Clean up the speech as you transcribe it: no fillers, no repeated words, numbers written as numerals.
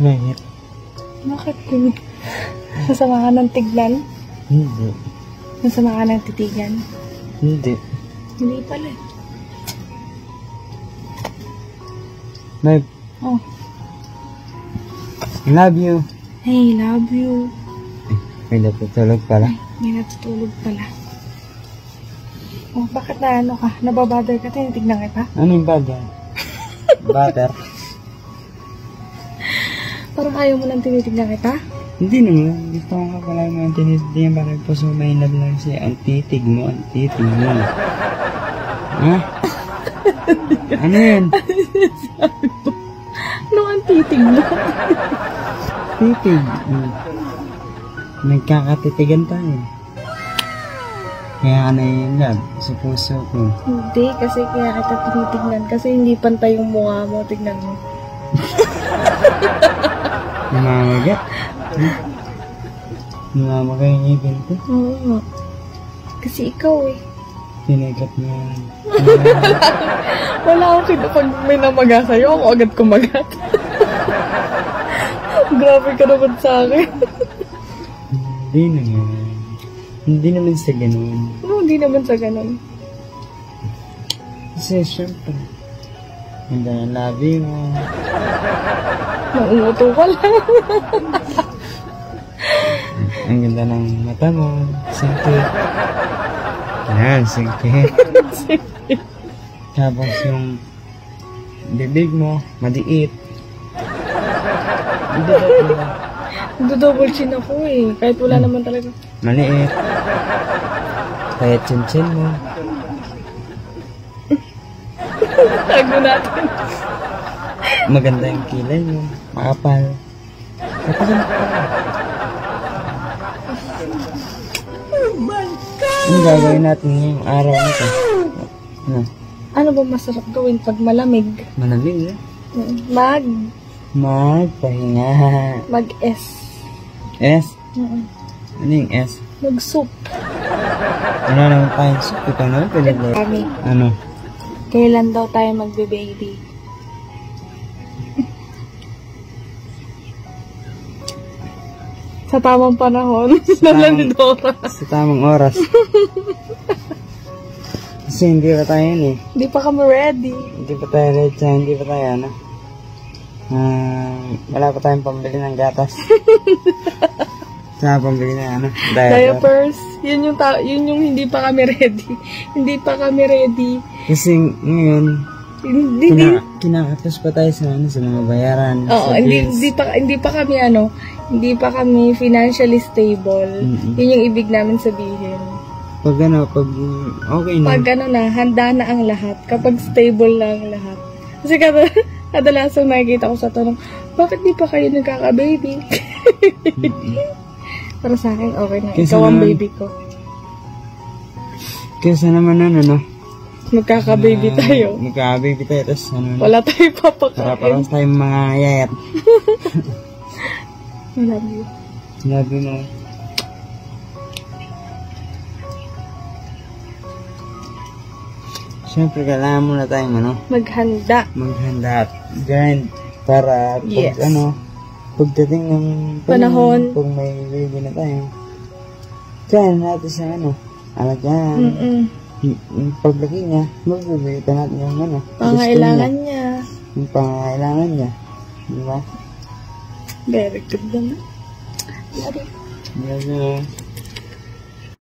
Bakit? Bakit good? Masama ka ng tignan? Hindi. Masama ka ng titigan? Hindi. Hindi pala. Babe, Oh. I love you. Hey, love you. May natutulog pala. May natutulog pala. Oh, bakit na ano ka? Nababother ka? Tinitignan kita? Ano yung butter? Butter? Parang ayaw mo nang tinitignan kita? Hindi naman. Gusto ko nga pala naman tinitignan bakit po so may love lang siya. Ang titig mo, ang titig mo. Ha? Ano yan? Anong ang titig mo? Titig. Nagkakatitigan tayo. Kaya ano yung love sa puso ko. Hindi, kasi kaya kita tinitignan. Kasi hindi pantay yung mukha mo. Tignan mo. Namamaga. Namamaga yung ngipin ko. Oo. Kasi ikaw eh. Tinikat mo yan. Wala akong kita pag may namaga sa'yo. Ako agad kumagat. Grabe ka naman sa akin. Hindi naman. Hindi naman sa ganun. No, hindi naman sa ganun. Kasi syempre, ganda ng labi mo. Nauuto ka lang. Ang ganda ng mata mo. Singkit. Yan, singkit. Tapos yung bibig mo, madiit. Nagdo-double chin ako eh. Kahit wala naman talaga. Maliit. Kaya chin-chin mo. Tago natin. Maganda yung kilay mo. Makapal. Tapos ano pa? Ano gagawin natin ngayong araw nito? Ano? Ano ba masarap gawin pag malamig? Malamig eh. Magpahinga. Mag-S. S? Ano yung S? Mag-soup. Ano naman tayong soup? Ito na, pinag-work. Kami. Ano? Kailan daw tayo magbe-baby? Sa tamang panahon. Sa tamang oras. Kasi hindi pa tayo yun eh. Hindi pa kami ready. Hindi pa tayo ready sa hindi pa tayo ano. Wala pa tayong pambili ng gatas. Sa pambili na ano. Diapers. Yun yung hindi pa kami ready. Hindi pa kami ready. Kasi ngayon, kinakatas pa tayo sa ano, sa mga bayaran. Oo, hindi pa kami ano, hindi pa kami financially stable. Yun yung ibig namin sabihin. Pag ano, pag okay na. Pag ano na, handa na ang lahat. Kapag stable na ang lahat. Kasi kadalasan nakikita ko sa tanong, bakit di pa kayo nagkaka-baby? Para sa akin, okay na. Kesa Ikaw ang naman, baby ko. Kesa naman ano, Magkaka-baby tayo. Magkaka-baby tayo, tapos ano. Wala tayong papakain. Para-paras tayong mga yayat. I love you. Love you mo. Siyempre, kailangan muna tayong ano. Maghanda. Maghanda at grind para pag Yes. ano, pagdating ng Panahon. Pag may baby na tayo. Kaya natin sa ano, alagyan. Paglaki niya, magbibigay pa natin yung ano. Pangailangan niya. Yung pangailangan niya. Di ba? Very good naman. Love you. Love you.